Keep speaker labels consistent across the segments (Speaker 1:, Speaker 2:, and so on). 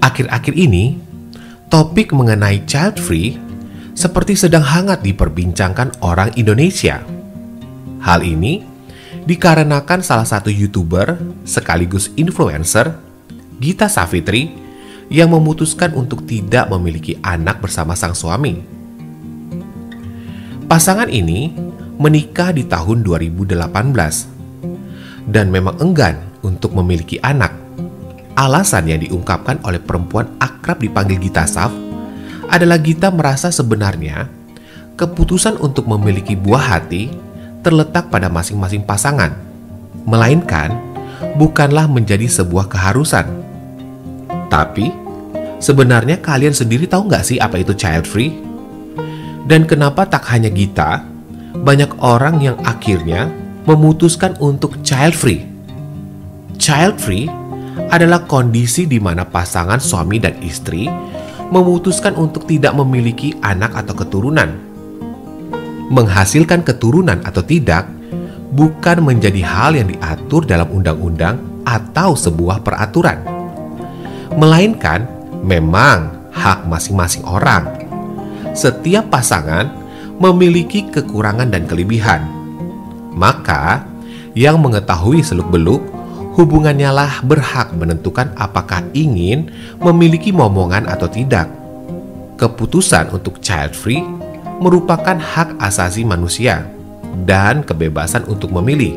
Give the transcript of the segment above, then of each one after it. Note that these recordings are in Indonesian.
Speaker 1: Akhir-akhir ini, topik mengenai child free seperti sedang hangat diperbincangkan orang Indonesia. Hal ini dikarenakan salah satu YouTuber sekaligus influencer, Gita Savitri, yang memutuskan untuk tidak memiliki anak bersama sang suami. Pasangan ini menikah di tahun 2018 dan memang enggan untuk memiliki anak. Alasan yang diungkapkan oleh perempuan akrab dipanggil Gita Sav adalah Gita merasa sebenarnya keputusan untuk memiliki buah hati terletak pada masing-masing pasangan, melainkan bukanlah menjadi sebuah keharusan. Tapi, sebenarnya kalian sendiri tahu nggak sih apa itu child free? Dan kenapa tak hanya Gita, banyak orang yang akhirnya memutuskan untuk child free? Child free adalah kondisi di mana pasangan suami dan istri memutuskan untuk tidak memiliki anak atau keturunan. Menghasilkan keturunan atau tidak bukan menjadi hal yang diatur dalam undang-undang atau sebuah peraturan, melainkan memang hak masing-masing orang. Setiap pasangan memiliki kekurangan dan kelebihan, maka yang mengetahui seluk-beluk hubungannya lah berhak menentukan apakah ingin memiliki momongan atau tidak. Keputusan untuk child free merupakan hak asasi manusia dan kebebasan untuk memilih.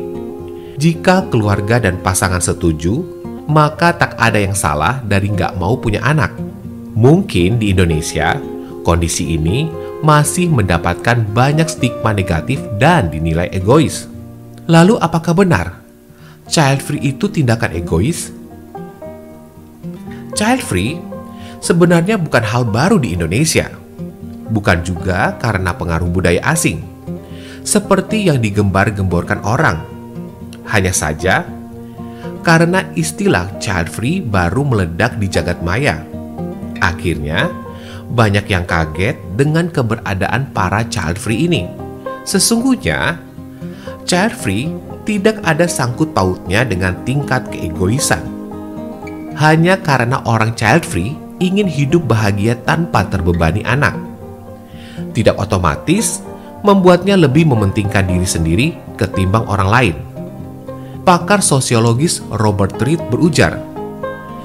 Speaker 1: Jika keluarga dan pasangan setuju, maka tak ada yang salah dari nggak mau punya anak. Mungkin di Indonesia, kondisi ini masih mendapatkan banyak stigma negatif dan dinilai egois. Lalu apakah benar child free itu tindakan egois? Child free sebenarnya bukan hal baru di Indonesia. Bukan juga karena pengaruh budaya asing, seperti yang digembar-gemborkan orang. Hanya saja, karena istilah child free baru meledak di jagat maya. Akhirnya, banyak yang kaget dengan keberadaan para child free ini. Sesungguhnya, child free tidak ada sangkut pautnya dengan tingkat keegoisan. Hanya karena orang child free ingin hidup bahagia tanpa terbebani anak, tidak otomatis membuatnya lebih mementingkan diri sendiri ketimbang orang lain. Pakar sosiologis Robert Reed berujar,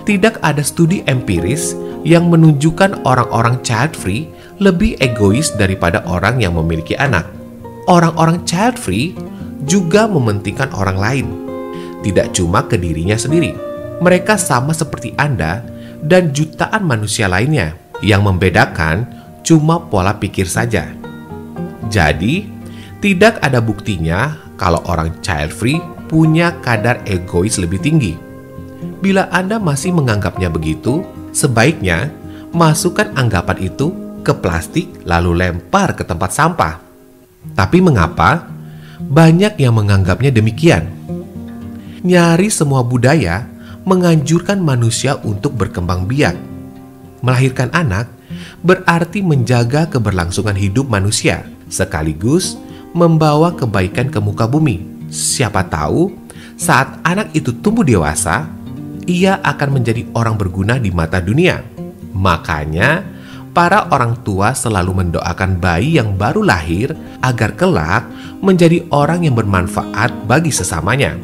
Speaker 1: tidak ada studi empiris yang menunjukkan orang-orang child free lebih egois daripada orang yang memiliki anak. Orang-orang child free juga mementingkan orang lain, tidak cuma ke dirinya sendiri. Mereka sama seperti Anda dan jutaan manusia lainnya. Yang membedakan cuma pola pikir saja. Jadi, tidak ada buktinya kalau orang child free punya kadar egois lebih tinggi. Bila Anda masih menganggapnya begitu, sebaiknya masukkan anggapan itu ke plastik lalu lempar ke tempat sampah. Tapi mengapa banyak yang menganggapnya demikian? Nyaris semua budaya menganjurkan manusia untuk berkembang biak. Melahirkan anak berarti menjaga keberlangsungan hidup manusia, sekaligus membawa kebaikan ke muka bumi. Siapa tahu, saat anak itu tumbuh dewasa, ia akan menjadi orang berguna di mata dunia. Makanya, para orang tua selalu mendoakan bayi yang baru lahir agar kelak menjadi orang yang bermanfaat bagi sesamanya.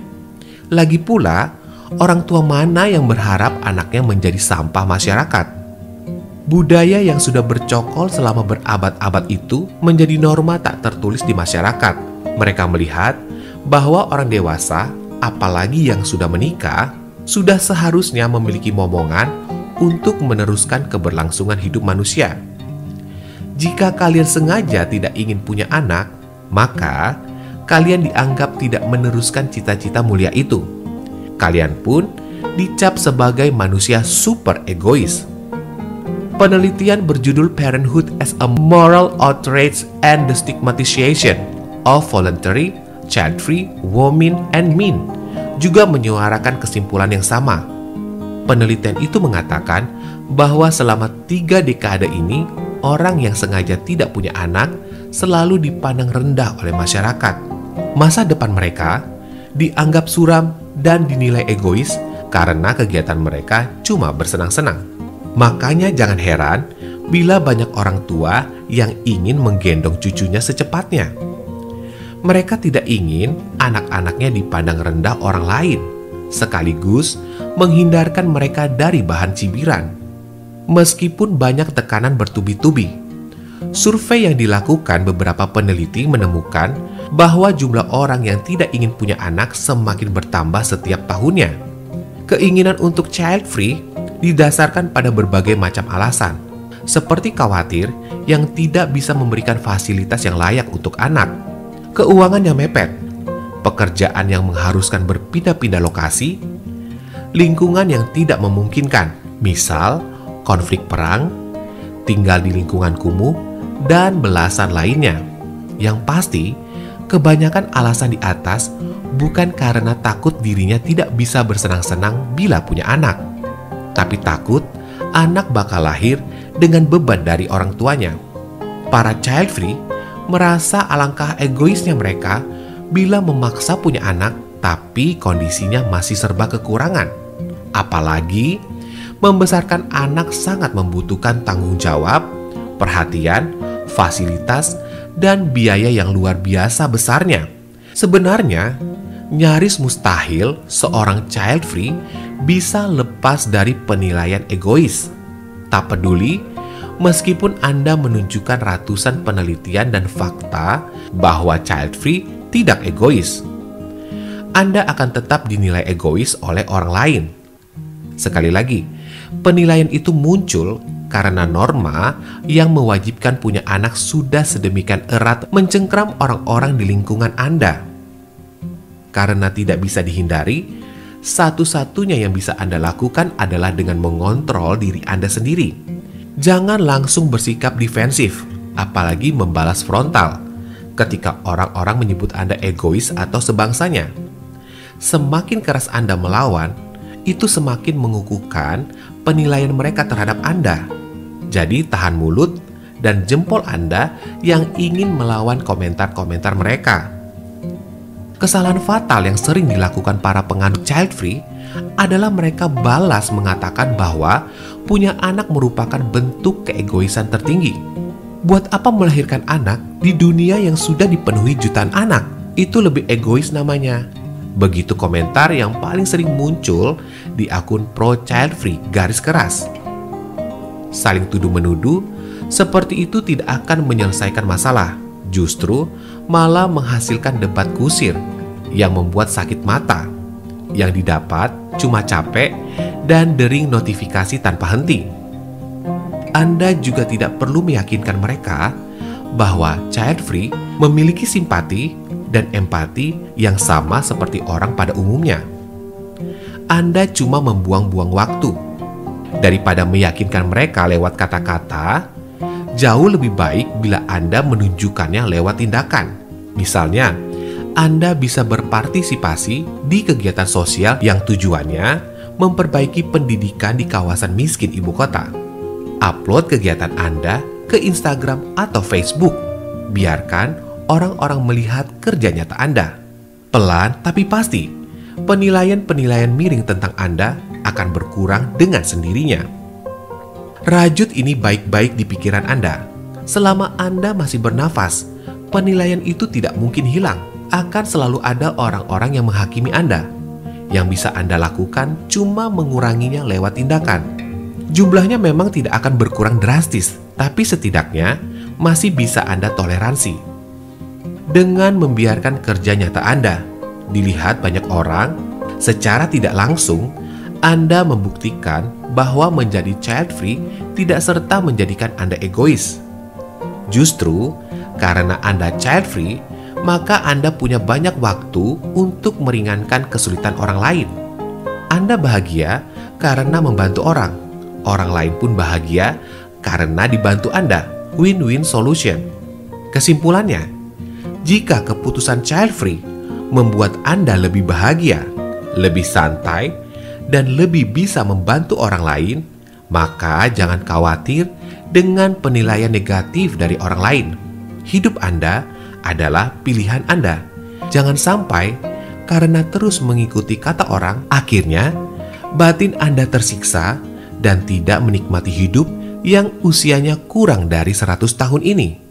Speaker 1: Lagi pula, orang tua mana yang berharap anaknya menjadi sampah masyarakat? Budaya yang sudah bercokol selama berabad-abad itu menjadi norma tak tertulis di masyarakat. Mereka melihat bahwa orang dewasa, apalagi yang sudah menikah, sudah seharusnya memiliki momongan untuk meneruskan keberlangsungan hidup manusia. Jika kalian sengaja tidak ingin punya anak, maka kalian dianggap tidak meneruskan cita-cita mulia itu. Kalian pun dicap sebagai manusia super egois. Penelitian berjudul Parenthood as a Moral Outrage and the Stigmatization of Voluntary Child-Free Women and Men juga menyuarakan kesimpulan yang sama. Penelitian itu mengatakan bahwa selama 3 dekade ini, orang yang sengaja tidak punya anak selalu dipandang rendah oleh masyarakat. Masa depan mereka dianggap suram dan dinilai egois karena kegiatan mereka cuma bersenang-senang. Makanya jangan heran bila banyak orang tua yang ingin menggendong cucunya secepatnya. Mereka tidak ingin anak-anaknya dipandang rendah orang lain, sekaligus menghindarkan mereka dari bahan cibiran. Meskipun banyak tekanan bertubi-tubi, survei yang dilakukan beberapa peneliti menemukan bahwa jumlah orang yang tidak ingin punya anak semakin bertambah setiap tahunnya. Keinginan untuk child free didasarkan pada berbagai macam alasan, seperti khawatir yang tidak bisa memberikan fasilitas yang layak untuk anak, keuangan yang mepet, pekerjaan yang mengharuskan berpindah-pindah lokasi, lingkungan yang tidak memungkinkan, misal konflik perang, tinggal di lingkungan kumuh, dan belasan lainnya. Yang pasti, kebanyakan alasan di atas bukan karena takut dirinya tidak bisa bersenang-senang bila punya anak, tapi takut anak bakal lahir dengan beban dari orang tuanya. Para child free merasa alangkah egoisnya mereka bila memaksa punya anak tapi kondisinya masih serba kekurangan. Apalagi membesarkan anak sangat membutuhkan tanggung jawab, perhatian, fasilitas, dan biaya yang luar biasa besarnya. Sebenarnya, nyaris mustahil seorang child free bisa lepas dari penilaian egois. Tak peduli, meskipun Anda menunjukkan ratusan penelitian dan fakta bahwa child free tidak egois, Anda akan tetap dinilai egois oleh orang lain. Sekali lagi, penilaian itu muncul karena norma yang mewajibkan punya anak sudah sedemikian erat mencengkram orang-orang di lingkungan Anda. Karena tidak bisa dihindari, satu-satunya yang bisa Anda lakukan adalah dengan mengontrol diri Anda sendiri. Jangan langsung bersikap defensif, apalagi membalas frontal ketika orang-orang menyebut Anda egois atau sebangsanya. Semakin keras Anda melawan, itu semakin mengukuhkan penilaian mereka terhadap Anda. Jadi tahan mulut dan jempol Anda yang ingin melawan komentar-komentar mereka. Kesalahan fatal yang sering dilakukan para penganut child free adalah mereka balas mengatakan bahwa punya anak merupakan bentuk keegoisan tertinggi. Buat apa melahirkan anak di dunia yang sudah dipenuhi jutaan anak? Itu lebih egois namanya. Begitu komentar yang paling sering muncul di akun pro child free garis keras. Saling tuduh-menuduh seperti itu tidak akan menyelesaikan masalah, justru malah menghasilkan debat kusir yang membuat sakit mata. Yang didapat cuma capek dan dering notifikasi tanpa henti. Anda juga tidak perlu meyakinkan mereka bahwa child free memiliki simpati dan empati yang sama seperti orang pada umumnya. Anda cuma membuang-buang waktu. Daripada meyakinkan mereka lewat kata-kata, jauh lebih baik bila Anda menunjukkannya lewat tindakan. Misalnya, Anda bisa berpartisipasi di kegiatan sosial yang tujuannya memperbaiki pendidikan di kawasan miskin ibu kota. Upload kegiatan Anda ke Instagram atau Facebook. Biarkan orang-orang melihat kerja nyata Anda. Pelan tapi pasti, penilaian-penilaian miring tentang Anda akan berkurang dengan sendirinya. Rajut ini baik-baik di pikiran Anda. Selama Anda masih bernafas, penilaian itu tidak mungkin hilang. Akan selalu ada orang-orang yang menghakimi Anda. Yang bisa Anda lakukan cuma menguranginya lewat tindakan. Jumlahnya memang tidak akan berkurang drastis, tapi setidaknya masih bisa Anda toleransi. Dengan membiarkan kerja nyata Anda dilihat banyak orang, secara tidak langsung Anda membuktikan bahwa menjadi child free tidak serta menjadikan Anda egois. Justru karena Anda child free, maka Anda punya banyak waktu untuk meringankan kesulitan orang lain. Anda bahagia karena membantu orang. Orang lain pun bahagia karena dibantu Anda. Win-win solution. Kesimpulannya, jika keputusan child free membuat Anda lebih bahagia, lebih santai, dan lebih bisa membantu orang lain, maka jangan khawatir dengan penilaian negatif dari orang lain. Hidup Anda adalah pilihan Anda. Jangan sampai karena terus mengikuti kata orang, akhirnya batin Anda tersiksa dan tidak menikmati hidup yang usianya kurang dari 100 tahun ini.